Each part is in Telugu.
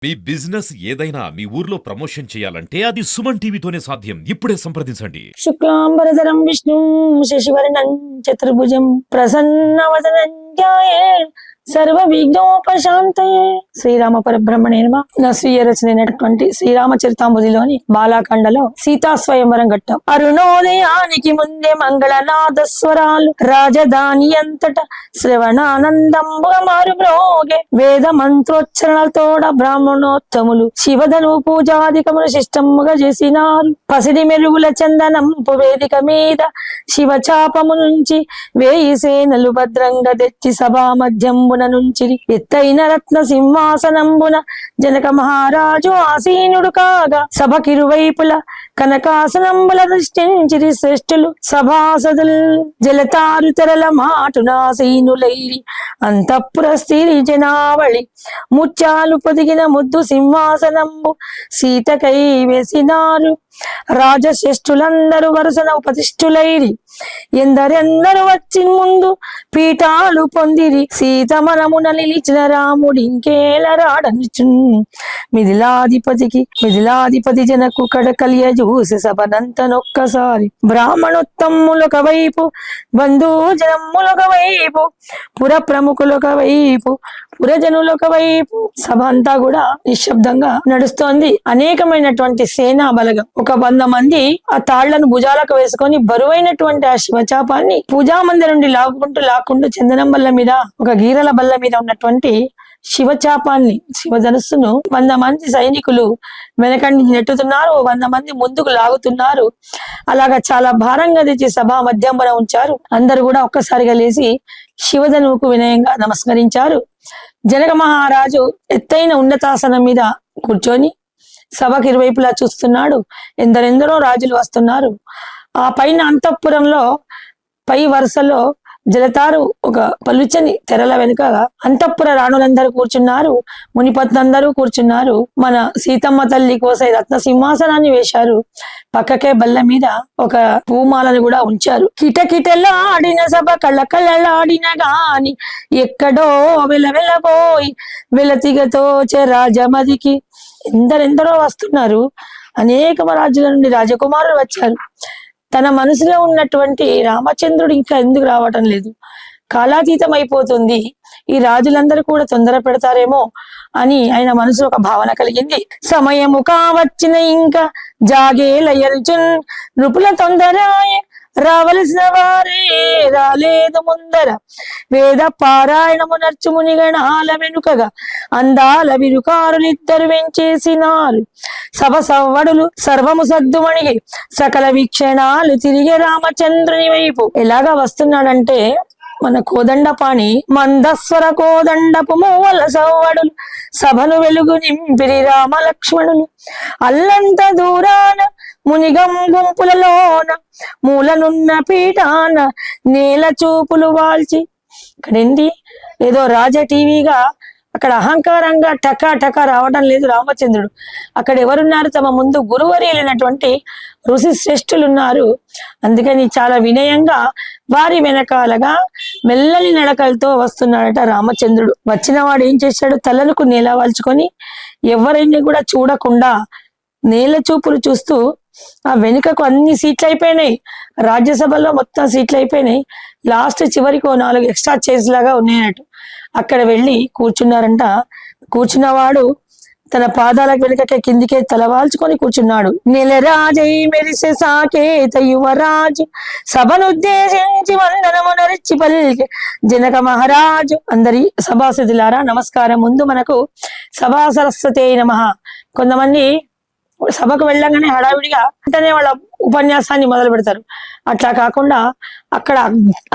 మీ బిజినెస్ ఏదైనా మీ ఊర్లో ప్రమోషన్ చేయాలంటే అది సుమన్ టీవీతోనే సాధ్యం. ఇప్పుడే సంప్రదించండి. శుక్లాంబరధరం విష్ణు శశివర్ణం చతుర్భుజం ప్రసన్నవదనం ధ్యాయే సర్వ విఘ్నోపశాంతయే. శ్రీరామ పరబ్రహ్మణే నమః. నా స్వీయ రచనైనటువంటి శ్రీరామచరితాంబుధిలోని బాలాకాండలో సీతా స్వయంవరం ఘట్టం. అరుణోదయానికి ముందే మంగళనాద స్వరాలు రాజధాని అంతట శ్రవణానందంబుగా మారు మ్రోగే. వేద మంత్రోచ్చరణలతోడ బ్రాహ్మణోత్తములు శివధను పూజాధికములు శిష్టముగా చేసినారు. పసిడి మెరుగుల చందనంపు వేదిక మీద శివచాపము నుంచి 1000 సేనలు భద్రంగా తెచ్చి సభా మధ్యంబున నుంచి ఎత్తైన రత్న సింహాసనంబున జనక మహారాజు ఆసీనుడు కాగా సభకిరువైపుల కనకాసనంబుల దృష్టించిరి శ్రేష్ఠులు సభాసదులు. జలతారు తెరల మాటునాసీనులైరి అంతఃపుర స్త్రీ జనావళి ముత్యాలు పొదిగిన ముద్దు సింహాసనంబు సీతకై వేసినారు. రాజశ్రేష్ఠులందరూ వరుసన ఉపతిష్ఠులైరి ఎందరెందరూ వచ్చి ముందు పీఠాలు పొందిరి. సీత మనమున నిలిచిన రాముడి ఇంకేలరాడనిచున్. మిథిలాధిపతి జనకు కడకలియ చూసి సభనంతనొక్కసారి. బ్రాహ్మణోత్తములొక వైపు బంధుజనములొక వైపు పుర ప్రముఖులొక వైపు పురజనులొక వైపు సభ అంతా కూడా నిశ్శబ్దంగా నడుస్తోంది. అనేకమైనటువంటి సేనా బలగం 100 మంది ఆ తాళ్లను భుజాలకు వేసుకొని బరువైనటువంటి ఆ శివచాపాన్ని పూజా మందిరం నుండి లాక్కుంటూ చందనం బల్ల మీద ఒక గీరల బల్ల మీద ఉన్నటువంటి శివచాపాన్ని శివధనుస్సును 100 మంది సైనికులు వెనకండి నెట్టుతున్నారు. 100 మంది ముందుకు లాగుతున్నారు. అలాగా చాలా భారంగా తెచ్చి సభా మధ్యంబన ఉంచారు. అందరూ కూడా ఒక్కసారిగా లేచి శివధనువుకు వినయంగా నమస్కరించారు. జనక మహారాజు ఎత్తైన ఉన్నతాసనం మీద కూర్చొని సభకి ఇరువైపులా చూస్తున్నాడు. ఎందరెందరో రాజులు వస్తున్నారు. ఆ పైన అంతఃపురంలో పై వరుసలో జలతారు ఒక పలుచని తెరల వెనుక అంతఃపుర రాణులందరూ కూర్చున్నారు. మునిపత్నందరూ కూర్చున్నారు. మన సీతమ్మ తల్లి కోసం రత్న సింహాసనాన్ని వేశారు. పక్కకే బల్ల మీద ఒక పూమాలను కూడా ఉంచారు. కిటకిటలాడిన సభ కళ్ళకళ్ళలాడిన గాని ఎక్కడో వెలవెలబోయి వెలతిగతో రాజమదికి. ఎందరెందరో వస్తున్నారు. అనేక రాజుల నుండి రాజకుమారులు వచ్చారు. తన మనసులో ఉన్నటువంటి రామచంద్రుడు ఇంకా ఎందుకు రావటం లేదు, కాలాతీతం అయిపోతుంది, ఈ రాజులందరూ కూడా తొందర పెడతారేమో అని ఆయన మనసులో ఒక భావన కలిగింది. సమయము కావచ్చిన ఇంకా జాగేలయర్జున్ నృపుల తొందరాయ రావలసిన వారే రాలేదు ముందర. వేద పారాయణము నర్చు మునిగణాల వెనుకగా అందాల విరుకారులిద్దరు వెంచేసినారు. సభ సవ్వడులు సర్వము సద్దుమణిగి సకల వీక్షణాలు తిరిగే రామచంద్రుని వైపు. ఎలాగా వస్తున్నాడంటే మన కోదండపాణి మందస్వర కోదండపు మూవల సవ్వడులు సభను వెలుగు నింపిరి రామ లక్ష్మణులు. అల్లంత దూరాన మునిగం గుంపులలోన మూలనున్న పీఠాన నేల చూపులు వాల్చి. ఇక్కడేంటి ఏదో రాజ టీవీగా అక్కడ అహంకారంగా టకా రావడం లేదు రామచంద్రుడు. అక్కడ ఎవరున్నారు? తమ ముందు గురువరియలైనటువంటి ఋషి శ్రేష్ఠులు ఉన్నారు. అందుకని చాలా వినయంగా వారి వెనకాలగా మెల్లని నడకలతో వస్తున్నాడట రామచంద్రుడు. వచ్చిన వాడు ఏం చేశాడు? తలలకు నేల వాల్చుకొని ఎవరిని కూడా చూడకుండా నేల చూపులు చూస్తూ ఆ వెనుకకు అన్ని సీట్లు అయిపోయినాయి. రాజ్యసభలో మొత్తం సీట్లు అయిపోయినాయి. లాస్ట్ చివరికి 4 ఎక్స్ట్రా చైర్స్ లాగా ఉన్నాయన్నట్టు. అక్కడ వెళ్ళి కూర్చున్నారంట. కూర్చున్నవాడు తన పాదాలకు వెనుకకే కిందికే తలవాల్చుకొని కూర్చున్నాడు. నెలరాజై మెరిసే సాకేత యువరాజు సభనుద్దేశించి వందనము నరిచి పలికే జనక మహారాజు. అందరి సభాసదులారా నమస్కారం. ముందు మనకు సభా సరస్వతి నమః. కొంతమంది సభకు వెళ్ళగానే హడావిడిగా అంటేనే వాళ్ళ ఉపన్యాసాన్ని మొదలు పెడతారు. అట్లా కాకుండా అక్కడ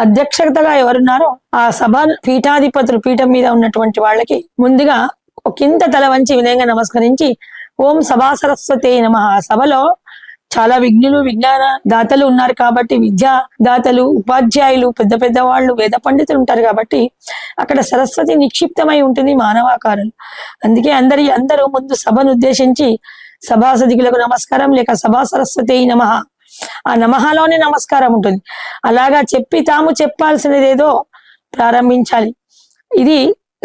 అధ్యక్షతగా ఎవరున్నారో ఆ సభ పీఠాధిపతులు, పీఠం మీద ఉన్నటువంటి వాళ్ళకి ముందుగా కింద తల వంచి వినయంగా నమస్కరించి ఓం సభా సరస్వతి నమః. సభలో చాలా విజ్ఞులు, విజ్ఞాన దాతలు ఉన్నారు కాబట్టి, విద్యా దాతలు, ఉపాధ్యాయులు, పెద్ద వాళ్ళు, వేద పండితులు ఉంటారు కాబట్టి అక్కడ సరస్వతి నిక్షిప్తమై ఉంటుంది మానవాకారం. అందుకే అందరూ ముందు సభను ఉద్దేశించి సభాసదికులకు నమస్కారం లేక సభా సరస్వతి నమః, ఆ నమఃలోనే నమస్కారం ఉంటుంది. అలాగా చెప్పి తాము చెప్పాల్సినది ఏదో ప్రారంభించాలి. ఇది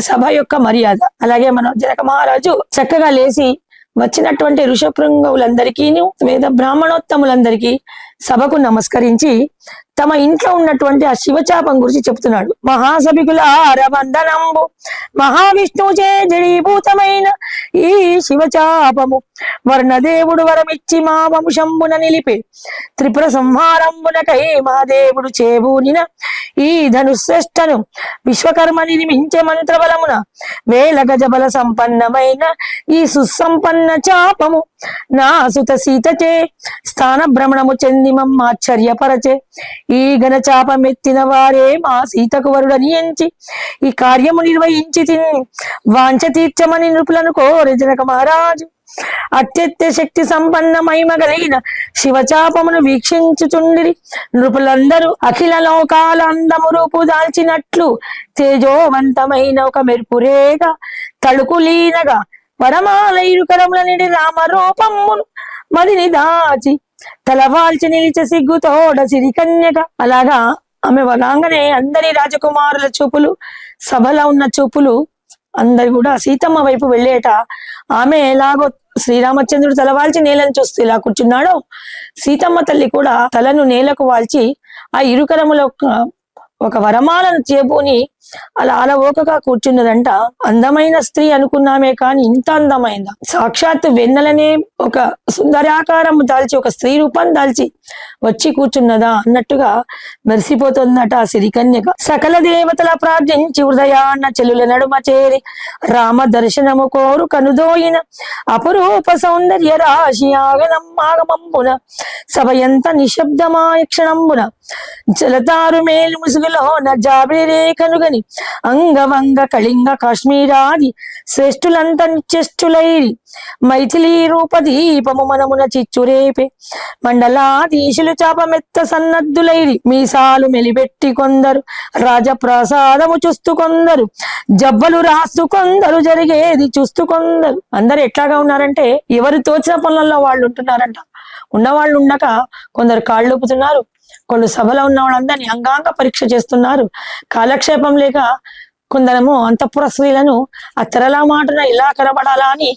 సభ యొక్క మర్యాద. అలాగే మన జనక మహారాజు చక్కగా లేచి వచ్చినటువంటి ఋషభృంగవులందరికీ వేద బ్రాహ్మణోత్తములందరికీ సభకు నమస్కరించి తమ ఇంట్లో ఉన్నటువంటి ఆ శివచాపం గురించి చెప్తున్నాడు. మహాసభికుల ఆరవందనంబు మహావిష్ణుచే జడీభూతమైన ఈ శివచాపము వర్ణదేవుడు వరమిచ్చి మా వంశంబున నిలిపే త్రిపుర సంహారంబునకై మహాదేవుడు చేబూనిన ఈ ధనుశ్రేష్టను విశ్వకర్మ నిర్మించే మంత్రబలమున వేల గజబల సంపన్నమైన ఈ సుసంపన్న చాపము నా సుత సీతచే స్థాన భ్రమణము చెంది మమ్మాశ్చర్యపరచే ఈ ఘన చాపమెత్తిన వారే మా సీతకు వరుడని ఎంచి ఈ కార్యము నిర్వహించి వాంఛ తీర్చమని నృపులను కోరే జనక మహారాజు అత్యత్య శక్తి సంపన్న మహిమ కలిగిన శివచాపమును వీక్షించుచుండిరి. నృపులందరూ అఖిల లోకాల అందము రూపు దాల్చినట్లు తేజోవంతమైన ఒక మెరుపురేగ తళుకులీనగా వరమాల ఇరుకరముల నిడి రామరూపమును మదిని దాచి తలవాల్చి నిలిచే సిగ్గుతోడ సిరికన్యగా. అలాగా ఆమె వరాంగనే అందరి రాజకుమారుల చూపులు, సభలో ఉన్న చూపులు అందరు కూడా సీతమ్మ వైపు వెళ్ళేట. ఆమె ఎలాగో శ్రీరామచంద్రుడు తలవాల్చి నేలను చూస్తూ ఇలా కూర్చున్నాడో, సీతమ్మ తల్లి కూడా తలను నేలకు వాల్చి ఆ ఇరుకరముల ఒక వరమాలను చేబూని అలా అలవోకగా కూర్చున్నదంట. అందమైన స్త్రీ అనుకున్నామే కాని ఇంత అందమైందా? సాక్షాత్ వెన్నెలనే ఒక సుందరాకారం దాల్చి ఒక స్త్రీ రూపం దాల్చి వచ్చి కూర్చున్నదా అన్నట్టుగా మెరిసిపోతుందట ఆ సిరికన్యక. సకల దేవతల ప్రార్థించి హృదయాన్న చెలుల నడుమ చేరి రామ దర్శనము కోరు కనుదోయిన అపురూప సౌందర్య రాశి ఆగమంబున సభయంత నిశ్శబ్దమాయ క్షణంబున జలతారు మేలు ముసుగులో జాబిలి రేఖనుగని అంగవంగ కళింగ కాశ్మీరాది శ్రేష్ఠులంత నిశ్చేష్టులైరి మైథిలీ రూప దీపము మనమున చిచ్చురేపే మండలాధీశులు చాపమెత్త సన్నద్ధులైరి మీసాలు మెలిపెట్టి కొందరు రాజప్రసాదము చూస్తూ కొందరు జబ్బలు రాస్తూ కొందరు జరిగేది చూస్తూ కొందరు. అందరు ఎట్లాగా ఉన్నారంటే ఎవరు తోచిన పనులలో వాళ్ళు ఉంటున్నారంట. ఉన్నవాళ్ళు ఉండక కొందరు కాళ్ళు ఊపుతున్నారు, కొన్ని సభలో ఉన్న వాళ్ళందరినీ అంగాంగ పరీక్ష చేస్తున్నారు. కాలక్షేపం లేక కొందరేమో అంతఃపుర స్త్రీలను ఆ తెరలా మాటన ఇలా కనబడాలా అని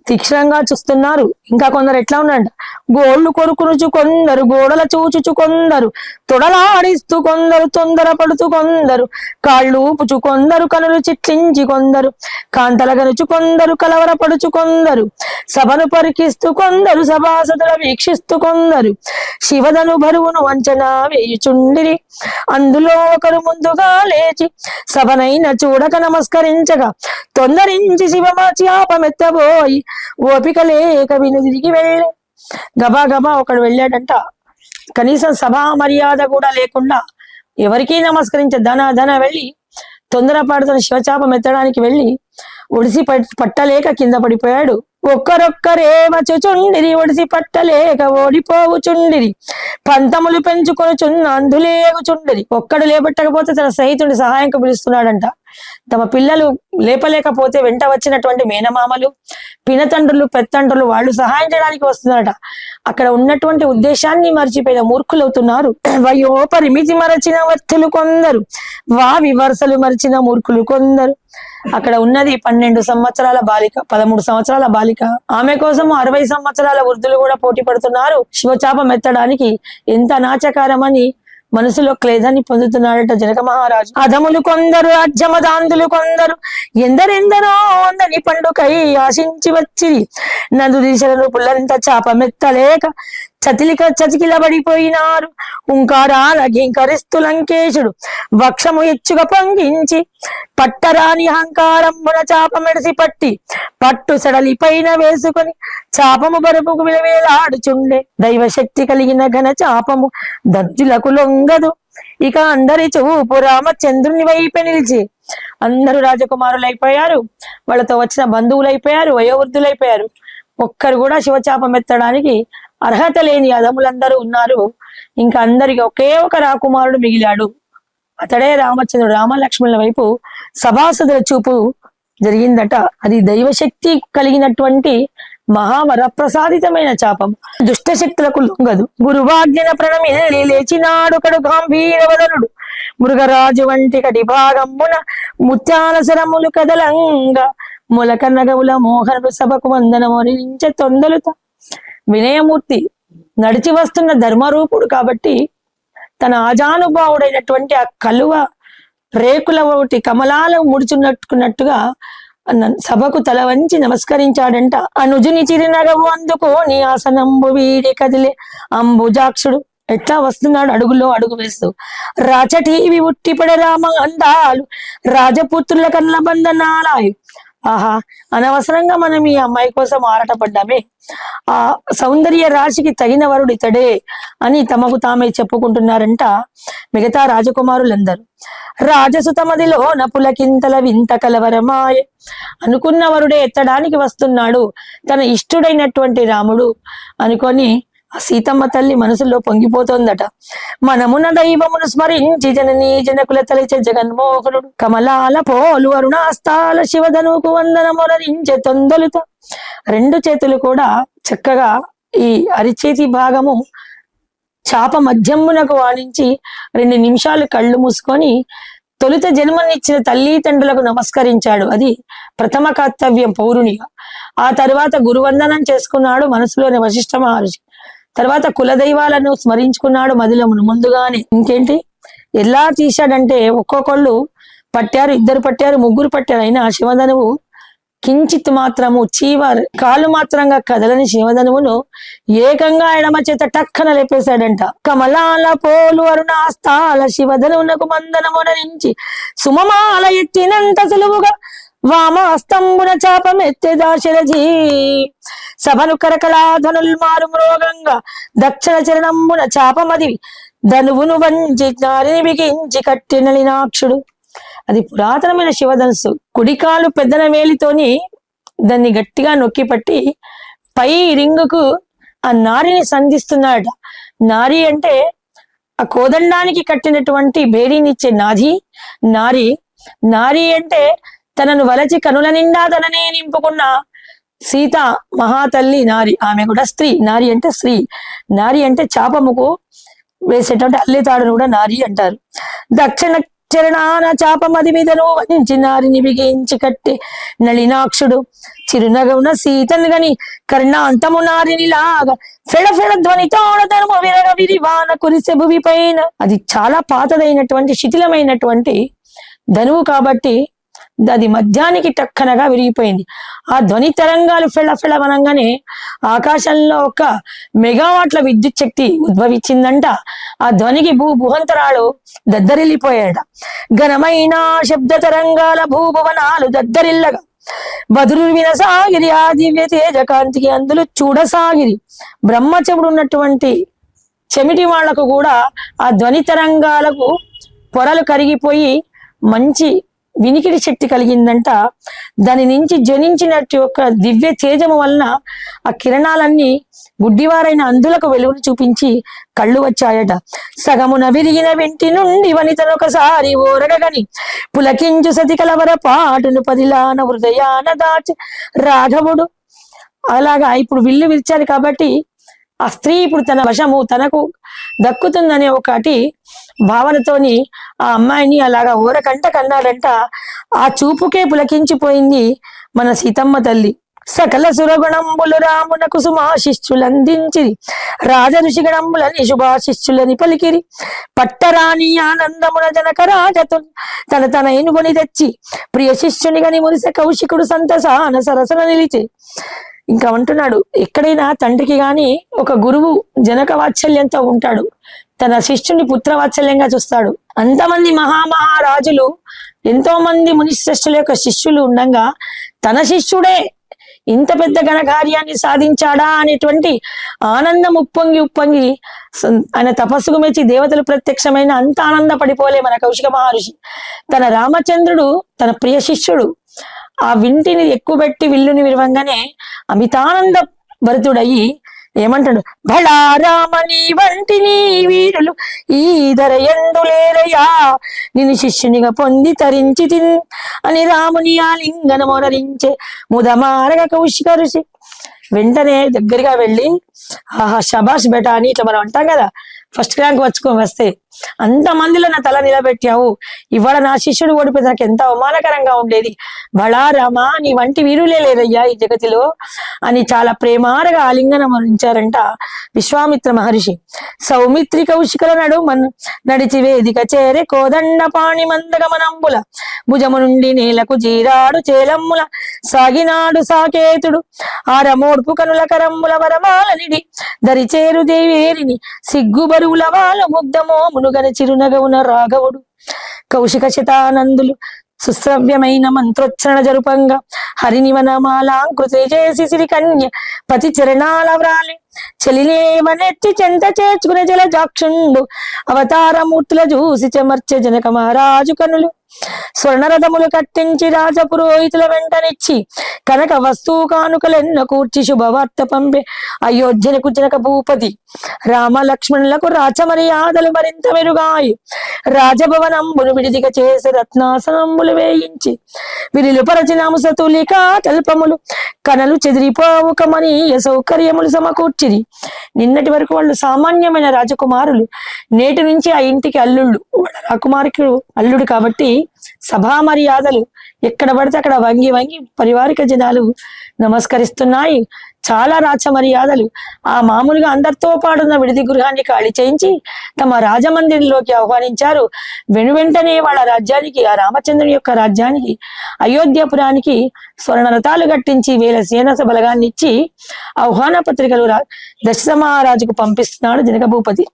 తీక్షణంగా చూస్తున్నారు. ఇంకా కొందరు ఎట్లా ఉన్నారంట, గోళ్లు కొరుకునుచు కొందరు, గోడల చూచుచు కొందరు, తొడలాడిస్తూ కొందరు, తొందర పడుతూ కొందరు, కాళ్ళు ఊపుచు కొందరు, కనులు చిట్లించి కొందరు, కాంతల గనుచు కొందరు, కలవరపడుచు కొందరు, సభను పరికిస్తూ కొందరు, సభాసదుల వీక్షిస్తూ కొందరు, శివదను బరువును వంచనా వేయుచుండిరి. అందులో ఒకరు ముందుగా లేచి సభనైన చూడక నమస్కరించగా తొందరించి శివమాచాపమెత్తబోయి ఓపిక లేక విని తిరిగి వెళ్ళి గబా గబా ఒకడు వెళ్ళాడంట. కనీసం సభా మర్యాద కూడా లేకుండా ఎవరికీ నమస్కరించే ధన వెళ్ళి తొందరపడుతున్న శివచాపం ఎత్తడానికి వెళ్ళి ఒడిసి పట్టలేక కింద పడిపోయాడు. ఒక్కరొక్కరే వచ్చుచుండిరి ఒడిసి పట్టలేక ఓడిపోవుచుండిరి, పంతములు పెంచుకొనుచున్న అందులేగుచుండిరి. ఒక్కడు లేపట్టకపోతే తన స్నేహితుడి సహాయంకు పిలుస్తున్నాడంట. తమ పిల్లలు లేపలేకపోతే వెంట వచ్చినటువంటి మేనమామలు, పినతండ్రులు, పెత్తండ్రులు వాళ్ళు సహాయం చేయడానికి వస్తున్నారట. అక్కడ ఉన్నటువంటి ఉద్దేశాన్ని మర్చిపోయిన మూర్ఖులవుతున్నారు. వయో పరిమితి మరచిన వర్తులు కొందరు, వావి వరుసలు మరిచిన మూర్ఖులు కొందరు. అక్కడ ఉన్నది 12 సంవత్సరాల బాలిక, 13 సంవత్సరాల బాలిక. ఆమె కోసం 60 సంవత్సరాల వృద్ధులు కూడా పోటీ పడుతున్నారు శివచాపం ఎత్తడానికి. ఎంత నాచకారమని మనసులో క్లేదాన్ని పొందుతున్నాడట జనక మహారాజు. అధములు కొందరు, రాజ్యమదాంతులు కొందరు, ఎందరెందరో అందని పండుకై ఆశించి వచ్చి నదు దిశలను పుల్లంత చాపమెత్తలేక చతికిలబడిపోయినారు. ఉంకారాల గింకరిస్తూ లంకేశుడు వక్షము ఎచ్చుగా పొంగించి పట్టరాని అహంకారంబున చాపమెడిసి పట్టి పట్టు సడలి పైన వేసుకొని చాపము బరుపుకు విలవేలాడుచుండే. దైవశక్తి కలిగిన ఘన చాపము దర్జులకు లొంగదు. ఇక అందరి చూపు రామచంద్రుని వైపే నిలిచి అందరూ రాజకుమారులైపోయారు, వాళ్ళతో వచ్చిన బంధువులైపోయారు, వయోవృద్ధులైపోయారు. ఒక్కరు కూడా శివచాపం ఎత్తడానికి అర్హత లేని అదములందరూ ఉన్నారు. ఇంకా అందరికి ఒకే ఒక రాకుమారుడు మిగిలాడు. అతడే రామచంద్రుడు. రామలక్ష్మణుల వైపు సభాసదుల చూపు జరిగిందట. అది దైవశక్తి కలిగినటువంటి మహావరప్రసాదితమైన చాపం. దుష్ట శక్తులకు లొంగదు. గురువాజ్ఞన ప్రణమిల్లి లేచినాడు కడు గంభీరవదనుడు మృగరాజు వంటి కటి భాగమున ముత్యాల సరములు కదలంగా మొలక నగవుల మోహనుడు సభకు వందనమోరించే తొందలుత. వినయమూర్తి నడిచి వస్తున్న ధర్మరూపుడు కాబట్టి తన ఆజానుభావుడైనటువంటి ఆ కలువ రేకుల ఒకటి కమలాలు ముడుచున్నట్టుగా సభకు తల వంచి నమస్కరించాడంట. అనుజుని చిరునగవు అందుకో నీ ఆసనంబు వీడి కదిలే అంబుజాక్షుడు. ఎట్లా వస్తున్నాడు అడుగులో అడుగు వేస్తూ. రాచటీవి ఉట్టిపడ రామ అందాలు రాజపుత్రుల కన్న బంధనాలాయు. ఆహా, అనవసరంగా మనం ఈ అమ్మాయి కోసం ఆరాటపడ్డామే. ఆ సౌందర్య రాశికి తగిన వరుడు ఇతడే అని తమకు తామే చెప్పుకుంటున్నారంట మిగతా రాజకుమారులందరూ. రాజసుతమదిలో నపులకింతల వింత కలవరమాయ. అనుకున్న వరుడే ఎత్తడానికి వస్తున్నాడు తన ఇష్టుడైనటువంటి రాముడు అనుకొని ఆ సీతమ్మ తల్లి మనసులో పొంగిపోతోందట. మనమున దైవమును స్మరించి జననీ జనకుల తలిచే జగన్మోహనుడు కమలాల పోలు అరుణాస్తాల శివధనుకు వందనములరించే తొందలుత. రెండు చేతులు కూడా చక్కగా ఈ అరిచేతి భాగము చాప మధ్యమునకు వాణించి 2 నిమిషాలు కళ్ళు మూసుకొని తొలుత జన్మనిచ్చిన తల్లి తండ్రులకు నమస్కరించాడు. అది ప్రథమ కర్తవ్యం పౌరునిగా. ఆ తర్వాత గురువందనం చేసుకున్నాడు మనసులోని వశిష్ఠ మహర్షి. తర్వాత కులదైవాలను స్మరించుకున్నాడు మదిలో ముందుగానే. ఇంకేంటి ఎలా తీశాడంటే ఒక్కొక్కళ్ళు పట్టారు, 2 పట్టారు, 3 పట్టారు. అయినా శివధనువు కించిత్ మాత్రము కాలు మాత్రంగా కదలని శివధనువును ఏకంగా ఎడమ చేత టక్కన లేపేశాడంట. కమలాల పోలు అరుణాస్తాల శివధనువునకు మందనమునరించి సుమమాల ఎత్తినంత సులువుగా వామ హస్తంబున చాపమెత్తే దాశరథి. సభను కరకళాధనుల్ మారు మ్రోగంగా దక్షిణ చరణంబున చాపమది ధనువును వంచి నారిని బిగించి కట్టిన లీనాక్షుడు. అది పురాతనమైన శివధనుస్సు. కుడికాలు పెద్దన వేలితోని దాన్ని గట్టిగా నొక్కి పట్టి పై రింగుకు ఆ నారిని సంధిస్తున్నాడట. నారి అంటే ఆ కోదండానికి కట్టినటువంటి బేరీనిచ్చే నాది నారి. నారి అంటే తనను వలచి కనుల నిండా తననే నింపుకున్న సీత మహాతల్లి నారి. ఆమె కూడా స్త్రీ. నారి అంటే స్త్రీ. నారి అంటే చాపముకు వేసేటువంటి అల్లితాడును కూడా నారి అంటారు. దక్షిణ చరణాన చాపమది మీదను వంచి నారిని బిగించి కట్టి నళినాక్షుడు చిరునగవున సీతను గని కర్ణాంతము నారిని లాగా ఫెడ ఫెడ ధ్వనితోడదనము విరగ విరివాన కురిసె భూమి పైన. అది చాలా పాతదైనటువంటి శిథిలమైనటువంటి ధనువు కాబట్టి అది మధ్యానికి టక్కనగా విరిగిపోయింది. ఆ ధ్వని తరంగాలు ఫెళ ఫెళవనంగానే ఆకాశంలో ఒక మెగావాట్ల విద్యుత్ శక్తి ఉద్భవించిందంట. ఆ ధ్వనికి భూభువంతరాలు దద్దరిల్లిపోయాడ. ఘనమైన శబ్ద తరంగాల భూభువనాలు దద్దరిల్లగా బదురు వినసాగిరి ఆ దివ్య తేజ కాంతికి అందులో చూడసాగిరి. బ్రహ్మచెవుడు ఉన్నటువంటి చెమిటి వాళ్లకు కూడా ఆ ధ్వని తరంగాలకు పొరలు కరిగిపోయి మంచి వినికిడి శక్తి కలిగిందంట. దాని నుంచి ధ్వనించినట్టు ఒక దివ్య తేజము వలన ఆ కిరణాలన్నీ గుడ్డివారైన అందులకు వెలుగును చూపించి కళ్ళు వచ్చాయట. సగమున విరిగిన వెంటి నుండి వనితనొకసారి ఓరగని పులకించు సతి కలవర పాటును పదిలాన హృదయాన దాచి రాఘవుడు. అలాగా ఇప్పుడు విల్లు విరిచారు కాబట్టి ఆ స్త్రీ ఇప్పుడు తన వశము తనకు దక్కుతుందనే ఒకటి భావనతోని ఆ అమ్మాయిని అలాగా ఊరకంట కన్నాడంట. ఆ చూపుకే పులకించిపోయింది మన సీతమ్మ తల్లి. సకల సురగుణంబులు రామునకు సుమాశిష్యులందించి రాజ ఋషిగణంబులని శుభాశిష్యులని పలికిరి. పట్టరాని ఆనందమున జనక రాజతు తన ఎనుగొని తెచ్చి ప్రియ శిష్యుని గని మురిసె కౌశికుడు సంతసాన సరసన నిలిచి. ఇంకా అంటున్నాడు, ఎక్కడైనా తండ్రికి గాని ఒక గురువు జనక వాత్సల్యంతో ఉంటాడు, తన శిష్యుని పుత్ర వాత్సల్యంగా చూస్తాడు. అంతమంది మహామహారాజులు ఎంతో మంది మునిశ్రేష్ఠుల యొక్క శిష్యులు ఉండగా తన శిష్యుడే ఇంత పెద్ద ఘనకార్యాన్ని సాధించాడా అనేటువంటి ఆనందం ఉప్పొంగి ఆయన తపస్సుకు మెచ్చి దేవతలు ప్రత్యక్షమైన అంత ఆనందపడిపోలే మన కౌశిక మహర్షి. తన రామచంద్రుడు తన ప్రియ శిష్యుడు ఆ వింటిని ఎక్కువబెట్టి విల్లుని విరవంగానే అమితానంద భరితుడయి ఏమంటాడు, భళా రామని వంటిని వీరులు ఈ ధర ఎందులేరయ్యా నిన్ను శిష్యునిగా పొంది తరించి తిన్ అని రాముని ఆలింగన మొరరించే ముదమారగ కౌశిక ఋషి. వెంటనే దగ్గరగా వెళ్ళి ఆహా శబాష్ బేటా అని ఇట్లా మనం అంటాం కదా, ఫస్ట్ ర్యాంక్ వస్తే అంతమందిలో నా తల నిలబెట్టావు, ఇవాళ నా శిష్యుడు ఓడిపోతే నాకు ఎంత అవమానకరంగా ఉండేది, బళా రామా నీ వంటి వీరులే లేరయ్యా ఈ జగతిలో అని చాలా ప్రేమారగా ఆలింగనం అందించారంట విశ్వామిత్ర మహర్షి. సౌమిత్రి కౌశికల నడిచి వేదిక చేరే కోదండ పాణి మందగమనంబుల భుజము నుండి నేలకు జీరాడు చేలమ్ముల సాగినాడు సాకేతుడు ఆరమోడ్పు కనుల కరంబుల వరమాలనిడి దరిచేరు దేవేరిని సిగ్గు బరువుల వాళ్ళ ముగ్ధమో మునుగన చిరునగవున రాఘవుడు కౌశిక శతానందులు సుశ్రవ్యమైన మంత్రోచ్చరణ జరుపంగా హరినివనమాలాంకృతే చేసి సిరి కన్య పతి చరణాల వ్రాలి చెలిలేవనెత్తి చెంత చేర్చుకునే జలజాక్షుండు అవతారమూర్తుల చూసి చెమర్చె జనక మహారాజు కనులు స్వర్ణరథములు కట్టించి రాజపురోహితుల వెంటనిచ్చి కనక వస్తువు కానుకలెన్న కూర్చి శుభవార్త పంపే అయోధ్యనకు జనక భూపతి రామ లక్ష్మణులకు రాచమర్యాదలు మరింత మెరుగాయి రాజభవనంబులు విడిదిగా చేసి రత్నాసనంబులు వేయించి విరిలు పరచిన అంశతులిక తల్పములు కనలు చెదిరిపోవు కమనీయ సౌకర్యములు సమకూర్చిరి. నిన్నటి వరకు వాళ్ళు సామాన్యమైన రాజకుమారులు, నేటి నుంచి ఆ ఇంటికి అల్లుళ్ళు, రాకుమారికి అల్లుడు కాబట్టి సభా మర్యాదలు ఎక్కడ పడితే అక్కడ వంగి వంగి పరివారిక జనాలు నమస్కరిస్తున్నాయి. చాలా రాచ మర్యాదలు. ఆ మామూలుగా అందరితో పాటున్న విడిది గృహాన్ని ఖాళీ చేయించి తమ రాజమందిరంలోకి ఆహ్వానించారు. వెనువెంటనే వాళ్ళ రాజ్యానికి, ఆ రామచంద్రుని యొక్క రాజ్యానికి, అయోధ్యపురానికి స్వర్ణరథాలు కట్టించి 1000 సేన బలగాన్ని ఇచ్చి ఆహ్వాన పత్రికలు దశరథ మహారాజుకు పంపిస్తున్నాడు జనక భూపతి.